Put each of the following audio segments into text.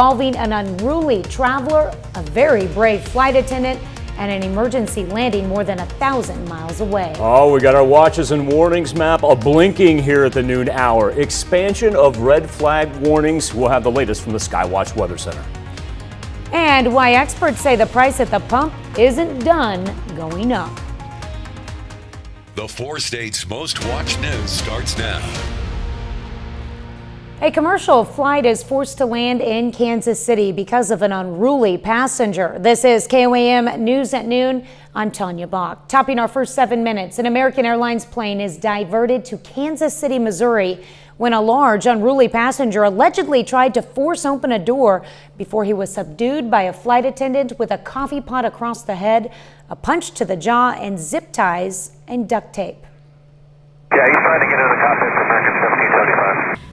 Involving an unruly traveler, a very brave flight attendant, and an emergency landing more than 1,000 miles away. Oh, we got our watches and warnings map a blinking here at the noon hour. Expansion of red flag warnings. We'll have the latest from the Skywatch Weather Center. And why experts say the price at the pump isn't done going up. The 4 states' most watched news starts now. A commercial flight is forced to land in Kansas City because of an unruly passenger. This is KOAM News at Noon. I'm Tanya Bach. Topping our first 7 minutes, an American Airlines plane is diverted to Kansas City, Missouri, when a large unruly passenger allegedly tried to force open a door before he was subdued by a flight attendant with a coffee pot across the head, a punch to the jaw, and zip ties and duct tape. Yeah, he's trying to get in the cockpit for American 1775.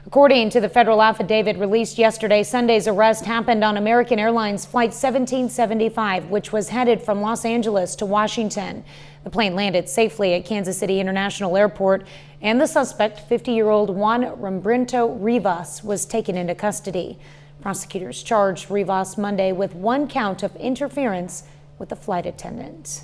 According to the federal affidavit released yesterday, Sunday's arrest happened on American Airlines Flight 1775, which was headed from Los Angeles to Washington. The plane landed safely at Kansas City International Airport, and the suspect, 50-year-old Juan Rembrento Rivas, was taken into custody. Prosecutors charged Rivas Monday with 1 count of interference with the flight attendant.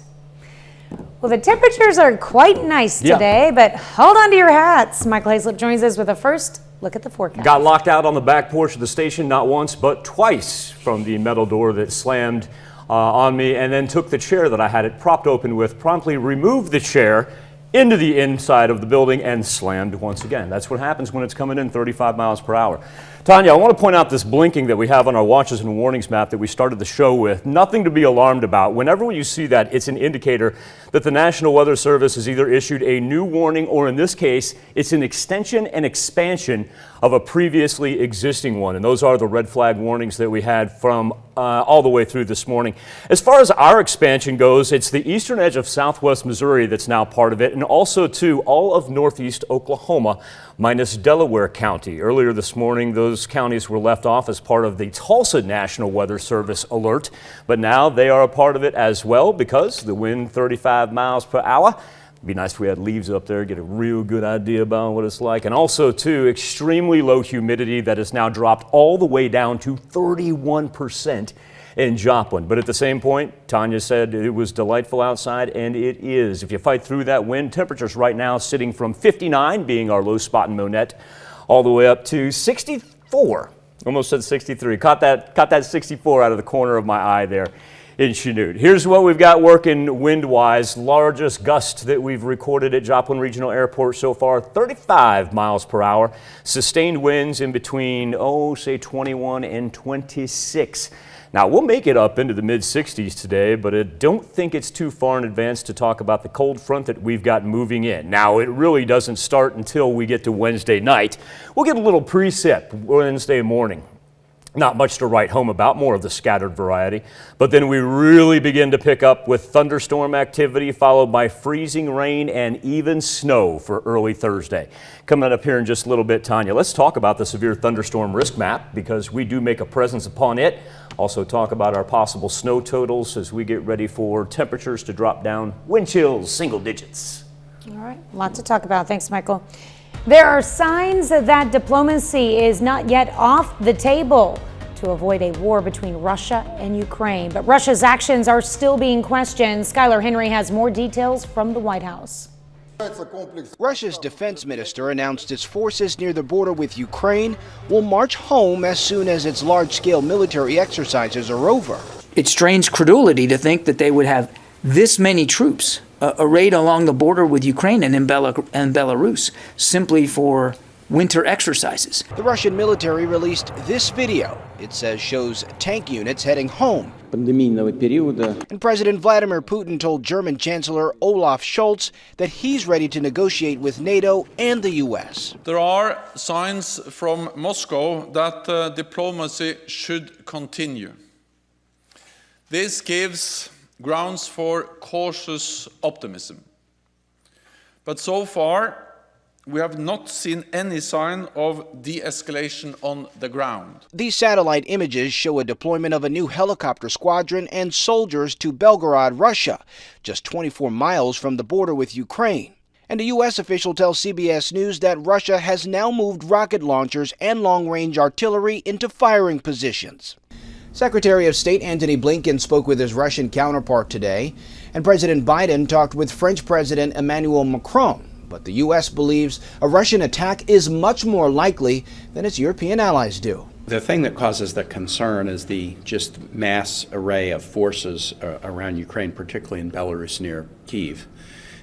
Well, the temperatures are quite nice today, but hold on to your hats. Michael Hayslip joins us with a first look at the forecast. Got locked out on the back porch of the station not once but twice from the metal door that slammed on me, and then took the chair that I had it propped open with, promptly removed the chair into the inside of the building and slammed once again. That's what happens when it's coming in 35 miles per hour. Tanya, I want to point out this blinking that we have on our watches and warnings map that we started the show with. Nothing to be alarmed about. Whenever you see that, it's an indicator that the National Weather Service has either issued a new warning, or in this case, it's an extension and expansion of a previously existing one. And those are the red flag warnings that we had from all the way through this morning. As far as our expansion goes, it's the eastern edge of southwest Missouri that's now part of it, and also too all of northeast Oklahoma minus Delaware County. Earlier this morning, those counties were left off as part of the Tulsa National Weather Service alert, but now they are a part of it as well because the wind 35 miles per hour. It'd be nice if we had leaves up there, get a real good idea about what it's like. And also too, extremely low humidity that has now dropped all the way down to 31% in Joplin. But at the same point, Tanya said it was delightful outside, and it is. If you fight through that wind, temperatures right now sitting from 59 being our low spot in Monette, all the way up to 64. Almost said 63. Caught that 64 out of the corner of my eye there in Chanute. Here's what we've got working wind-wise. Largest gust that we've recorded at Joplin Regional Airport so far, 35 miles per hour. Sustained winds in between, say 21 and 26. Now, we'll make it up into the mid-60s today, but I don't think it's too far in advance to talk about the cold front that we've got moving in. Now, it really doesn't start until we get to Wednesday night. We'll get a little precip Wednesday morning. Not much to write home about, more of the scattered variety. But then we really begin to pick up with thunderstorm activity, followed by freezing rain and even snow for early Thursday. Coming up here in just a little bit, Tanya, let's talk about the severe thunderstorm risk map because we do make a presence upon it. Also talk about our possible snow totals as we get ready for temperatures to drop down, wind chills, single digits. All right, a lot to talk about. Thanks, Michael. There are signs that diplomacy is not yet off the table to avoid a war between Russia and Ukraine. But Russia's actions are still being questioned. Skylar Henry has more details from the White House. Russia's defense minister announced its forces near the border with Ukraine will march home as soon as its large-scale military exercises are over. It strains credulity to think that they would have this many troops arrayed along the border with Ukraine and in Belarus simply for winter exercises. The Russian military released this video. It says shows tank units heading home. And President Vladimir Putin told German Chancellor Olaf Scholz that he's ready to negotiate with NATO and the U.S. There are signs from Moscow that diplomacy should continue. This gives grounds for cautious optimism. But so far, we have not seen any sign of de-escalation on the ground. These satellite images show a deployment of a new helicopter squadron and soldiers to Belgorod, Russia, just 24 miles from the border with Ukraine. And a U.S. official tells CBS News that Russia has now moved rocket launchers and long-range artillery into firing positions. Secretary of State Antony Blinken spoke with his Russian counterpart today, and President Biden talked with French President Emmanuel Macron. But the U.S. believes a Russian attack is much more likely than its European allies do. The thing that causes the concern is the just mass array of forces around Ukraine, particularly in Belarus near Kyiv.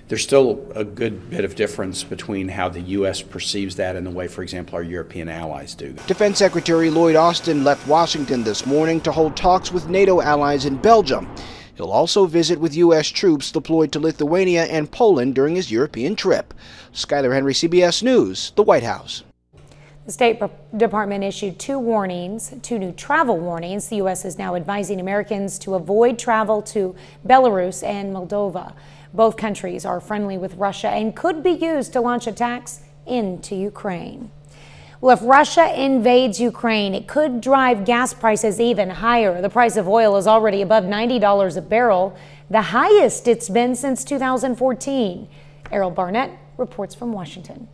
There's still a good bit of difference between how the U.S. perceives that and the way, for example, our European allies do. Defense Secretary Lloyd Austin left Washington this morning to hold talks with NATO allies in Belgium. He'll also visit with U.S. troops deployed to Lithuania and Poland during his European trip. Skyler Henry, CBS News, the White House. The State Department issued two new travel warnings. The U.S. is now advising Americans to avoid travel to Belarus and Moldova. Both countries are friendly with Russia and could be used to launch attacks into Ukraine. Well, if Russia invades Ukraine, it could drive gas prices even higher. The price of oil is already above $90 a barrel, the highest it's been since 2014. Errol Barnett reports from Washington.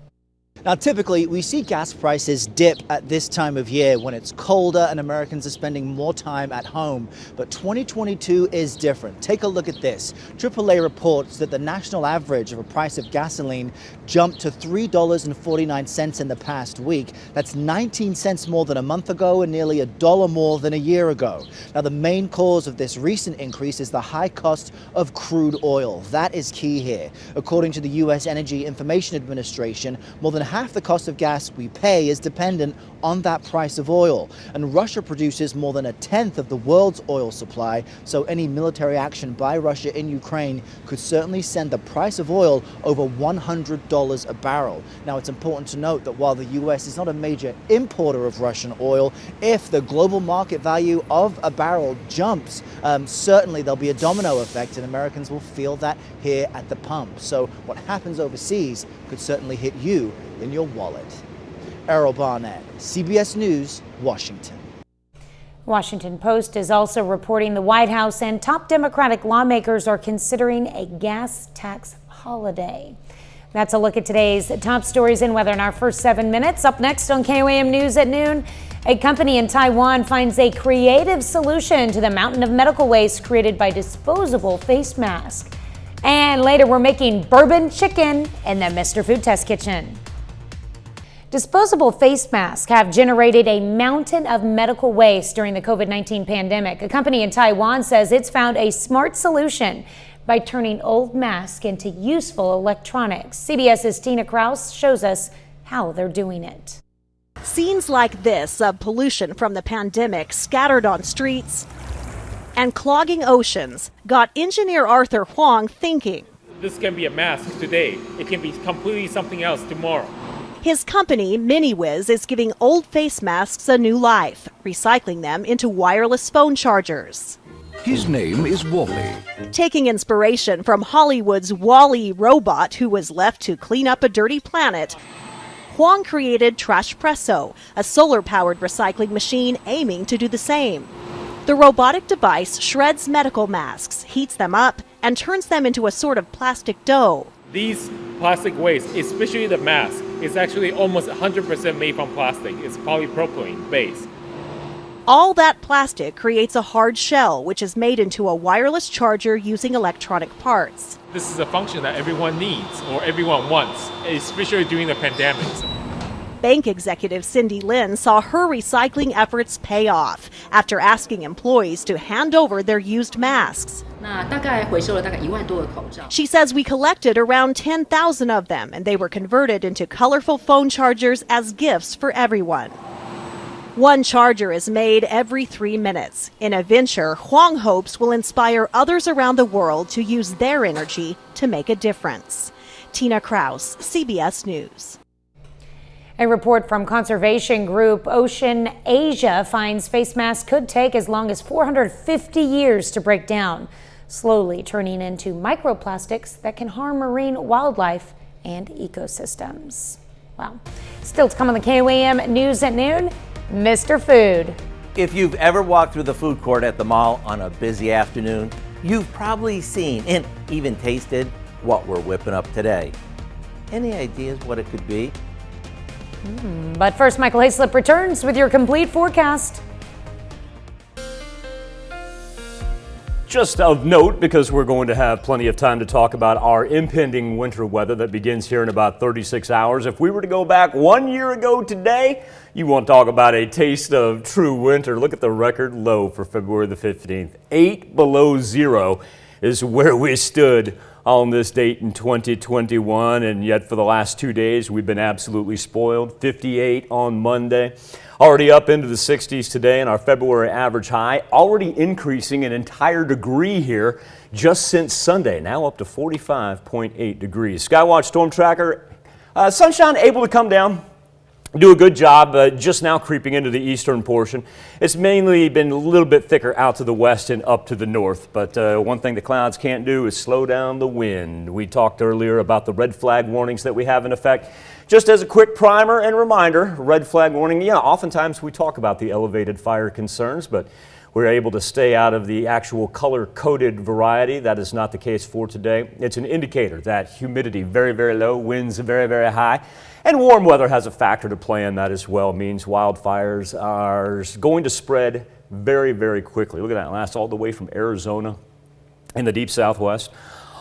Now, typically, we see gas prices dip at this time of year when it's colder and Americans are spending more time at home. But 2022 is different. Take a look at this. AAA reports that the national average of a price of gasoline jumped to $3.49 in the past week. That's 19 cents more than a month ago and nearly $1 more than a year ago. Now, the main cause of this recent increase is the high cost of crude oil. That is key here. According to the U.S. Energy Information Administration, more than half the cost of gas we pay is dependent on that price of oil. And Russia produces more than 1/10 of the world's oil supply, so any military action by Russia in Ukraine could certainly send the price of oil over $100 a barrel. Now, it's important to note that while the U.S. is not a major importer of Russian oil, if the global market value of a barrel jumps, certainly there'll be a domino effect and Americans will feel that here at the pump. So what happens overseas could certainly hit you in your wallet. Errol Barnett, CBS News, Washington. Washington Post is also reporting the White House and top Democratic lawmakers are considering a gas tax holiday. That's a look at today's top stories and weather in our first 7 minutes. Up next on KOAM News at noon, a company in Taiwan finds a creative solution to the mountain of medical waste created by disposable face masks. And later, we're making bourbon chicken in the Mr. Food Test Kitchen. Disposable face masks have generated a mountain of medical waste during the COVID-19 pandemic. A company in Taiwan says it's found a smart solution by turning old masks into useful electronics. CBS's Tina Kraus shows us how they're doing it. Scenes like this of pollution from the pandemic scattered on streets and clogging oceans got engineer Arthur Huang thinking. This can be a mask today. It can be completely something else tomorrow. His company, MiniWiz, is giving old face masks a new life, recycling them into wireless phone chargers. His name is Wally. Taking inspiration from Hollywood's Wall-E robot, who was left to clean up a dirty planet, Huang created Trashpresso, a solar-powered recycling machine aiming to do the same. The robotic device shreds medical masks, heats them up, and turns them into a sort of plastic dough. These plastic waste, especially the mask, is actually almost 100% made from plastic. It's polypropylene based. All that plastic creates a hard shell, which is made into a wireless charger using electronic parts. This is a function that everyone needs or everyone wants, especially during the pandemic. Bank executive Cindy Lin saw her recycling efforts pay off after asking employees to hand over their used masks. She says we collected around 10,000 of them, and they were converted into colorful phone chargers as gifts for everyone. One charger is made every 3 minutes, in a venture Huang hopes will inspire others around the world to use their energy to make a difference. Tina Kraus, CBS News. A report from conservation group Ocean Asia finds face masks could take as long as 450 years to break down, slowly turning into microplastics that can harm marine wildlife and ecosystems. Well, still to come on the KOAM News at noon, Mr. Food. If you've ever walked through the food court at the mall on a busy afternoon, you've probably seen and even tasted what we're whipping up today. Any ideas what it could be? But first, Michael Hayslip returns with your complete forecast. Just of note, because we're going to have plenty of time to talk about our impending winter weather that begins here in about 36 hours. If we were to go back 1 year ago today, you want to talk about a taste of true winter. Look at the record low for February the 15th. 8 below zero is where we stood on this date in 2021, and yet for the last 2 days we've been absolutely spoiled. 58 on Monday, already up into the 60s today, and our February average high already increasing an entire degree here just since Sunday, now up to 45.8 degrees. Skywatch Storm Tracker, sunshine able to come down. Do a good job just now creeping into the eastern portion. It's mainly been a little bit thicker out to the west and up to the north, but one thing the clouds can't do is slow down the wind. We talked earlier about the red flag warnings that we have in effect. Just as a quick primer and reminder, red flag warning, yeah, oftentimes we talk about the elevated fire concerns, but we're able to stay out of the actual color-coded variety. That is not the case for today. It's an indicator that humidity very, very low, winds very, very high, and warm weather has a factor to play in that as well. It means wildfires are going to spread very, very quickly. Look at that, last all the way from Arizona in the deep southwest,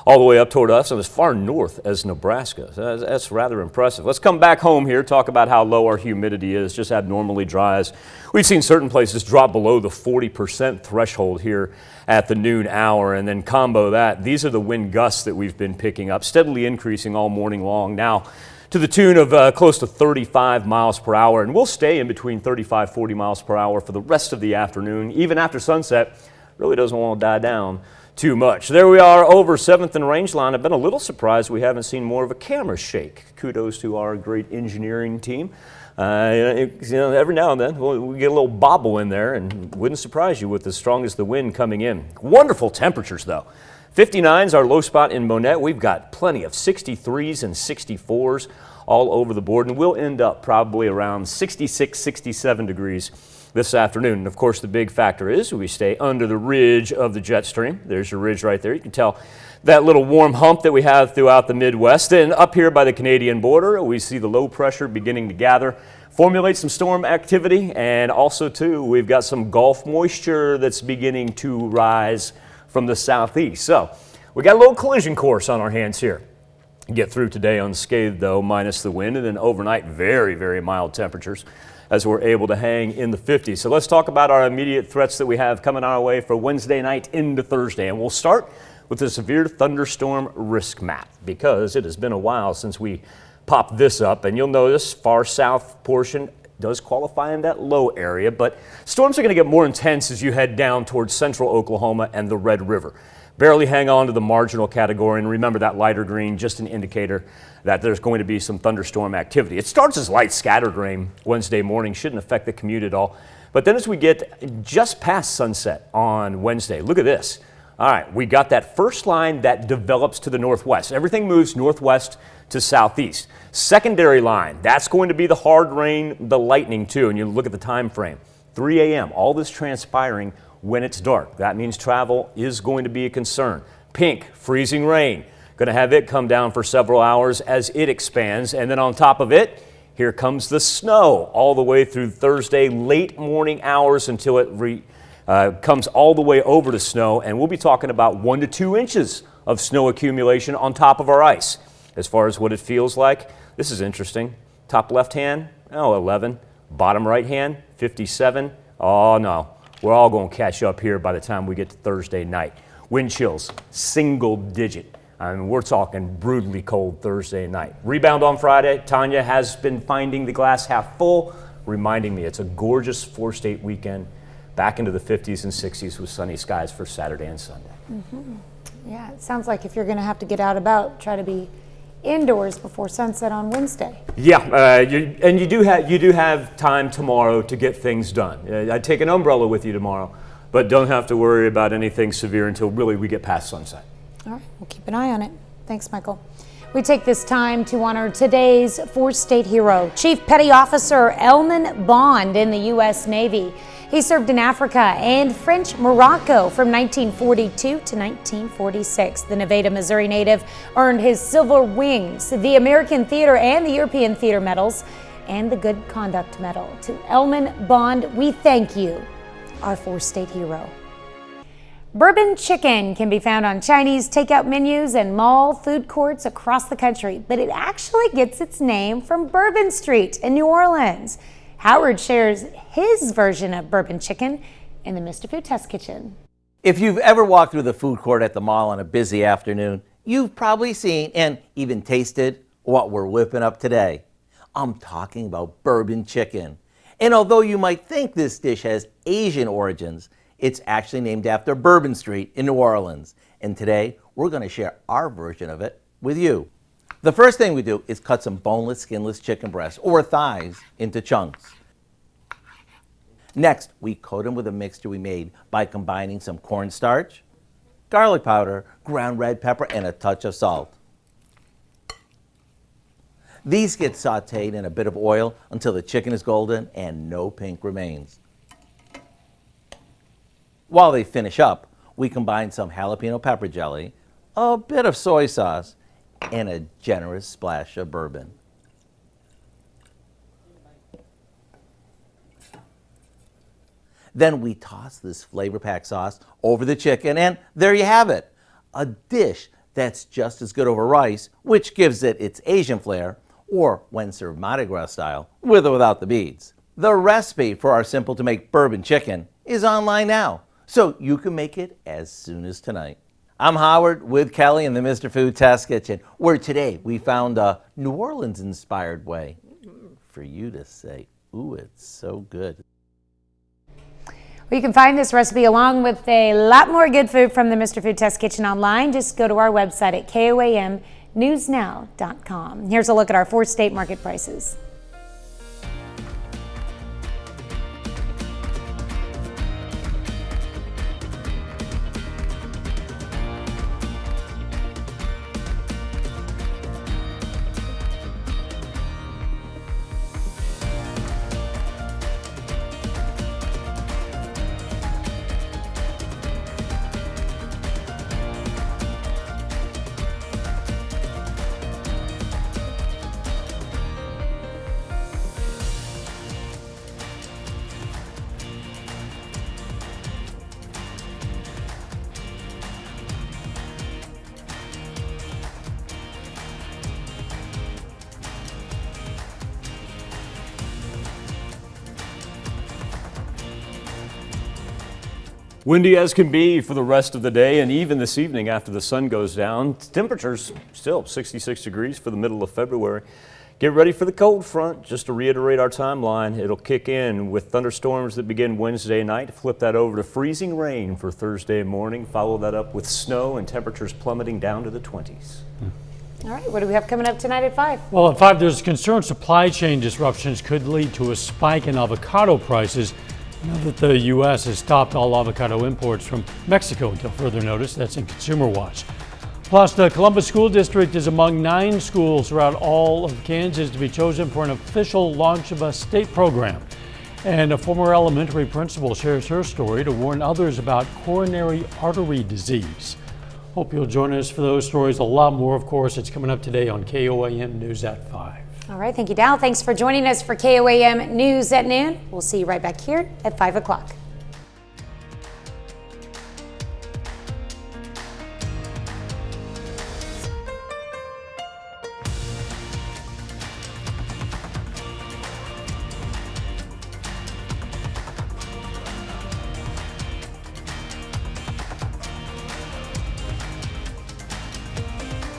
all the way up toward us and as far north as Nebraska. That's rather impressive. Let's come back home here, talk about how low our humidity is, just abnormally dry. We've seen certain places drop below the 40% threshold here at the noon hour, and then combo that. These are the wind gusts that we've been picking up, steadily increasing all morning long. Now, to the tune of close to 35 miles per hour, and we'll stay in between 35, 40 miles per hour for the rest of the afternoon. Even after sunset, really doesn't want to die down too much. There we are over 7th and Rangeline. I've been a little surprised we haven't seen more of a camera shake. Kudos to our great engineering team. Every now and then we get a little bobble in there, and wouldn't surprise you with as strong as the wind coming in. Wonderful temperatures though. 59's our low spot in Monette. We've got plenty of 63s and 64s all over the board, and we'll end up probably around 66, 67 degrees this afternoon. And of course, the big factor is we stay under the ridge of the jet stream. There's your ridge right there. You can tell that little warm hump that we have throughout the Midwest. And up here by the Canadian border, we see the low pressure beginning to gather, formulate some storm activity, and also too, we've got some Gulf moisture that's beginning to rise from the southeast. So we got a little collision course on our hands here. Get through today unscathed though, minus the wind, and then overnight very, very mild temperatures as we're able to hang in the 50s. So let's talk about our immediate threats that we have coming our way for Wednesday night into Thursday. And we'll start with the severe thunderstorm risk map, because it has been a while since we popped this up. And you'll notice far south portion does qualify in that low area, but storms are going to get more intense as you head down towards central Oklahoma and the Red River. Barely hang on to the marginal category, and remember that lighter green, just an indicator that there's going to be some thunderstorm activity. It starts as light scattered rain Wednesday morning, shouldn't affect the commute at all. But then as we get just past sunset on Wednesday, look at this. All right, we got that first line that develops to the northwest. Everything moves northwest to southeast. Secondary line, that's going to be the hard rain, the lightning too, and you look at the time frame. 3 a.m., all this transpiring when it's dark. That means travel is going to be a concern. Pink, freezing rain. Going to have it come down for several hours as it expands. And then on top of it, here comes the snow all the way through Thursday, late morning hours until it comes all the way over to snow. And we'll be talking about 1 to 2 inches of snow accumulation on top of our ice. As far as what it feels like, this is interesting. Top left hand, 11. Bottom right hand, 57. Oh no. We're all going to catch up here by the time we get to Thursday night. Wind chills, single digit. I mean, we're talking brutally cold Thursday night. Rebound on Friday. Tanya has been finding the glass half full, reminding me it's a gorgeous four-state weekend, back into the 50s and 60s with sunny skies for Saturday and Sunday. Mm-hmm. Yeah, it sounds like if you're going to have to get out about, try to be indoors before sunset on Wednesday. Yeah, you do have time tomorrow to get things done. I'd take an umbrella with you tomorrow, but don't have to worry about anything severe until really we get past sunset. All right, we'll keep an eye on it. Thanks, Michael. We take this time to honor today's four-state hero, Chief Petty Officer Elman Bond in the U.S. Navy. He served in Africa and French Morocco from 1942 to 1946. The Nevada, Missouri native earned his Silver Wings, the American Theater and the European Theater medals, and the Good Conduct Medal. To Elman Bond, we thank you, our four-state hero. Bourbon chicken can be found on Chinese takeout menus and mall food courts across the country, but it actually gets its name from Bourbon Street in New Orleans. Howard shares his version of bourbon chicken in the Mr. Food Test Kitchen. If you've ever walked through the food court at the mall on a busy afternoon, you've probably seen and even tasted what we're whipping up today. I'm talking about bourbon chicken. And although you might think this dish has Asian origins, it's actually named after Bourbon Street in New Orleans. And today, we're going to share our version of it with you. The first thing we do is cut some boneless, skinless chicken breasts or thighs into chunks. Next, we coat them with a mixture we made by combining some cornstarch, garlic powder, ground red pepper, and a touch of salt. These get sauteed in a bit of oil until the chicken is golden and no pink remains. While they finish up, we combine some jalapeno pepper jelly, a bit of soy sauce, and a generous splash of bourbon. Then we toss this flavor-packed sauce over the chicken, and there you have it, a dish that's just as good over rice, which gives it its Asian flair, or when served Mardi Gras style, with or without the beads. The recipe for our simple-to-make bourbon chicken is online now, so you can make it as soon as tonight. I'm Howard with Kelly in the Mr. Food Test Kitchen, where today we found a New Orleans-inspired way for you to say, ooh, it's so good. Well, you can find this recipe along with a lot more good food from the Mr. Food Test Kitchen online. Just go to our website at KOAMnewsnow.com. Here's a look at our four-state market prices. Windy as can be for the rest of the day and even this evening after the sun goes down. Temperatures still 66 degrees for the middle of February. Get ready for the cold front. Just to reiterate our timeline, it'll kick in with thunderstorms that begin Wednesday night. Flip that over to freezing rain for Thursday morning. Follow that up with snow and temperatures plummeting down to the 20s. All right, what do we have coming up tonight at 5? Well, at 5, there's concern supply chain disruptions could lead to a spike in avocado prices now that the U.S. has stopped all avocado imports from Mexico until further notice. That's in Consumer Watch. Plus, the Columbus School District is among 9 schools throughout all of Kansas to be chosen for an official launch of a state program. And a former elementary principal shares her story to warn others about coronary artery disease. Hope you'll join us for those stories. A lot more, of course. It's coming up today on KOAM News at 5. All right, thank you, Dal. Thanks for joining us for KOAM News at noon. We'll see you right back here at 5 o'clock.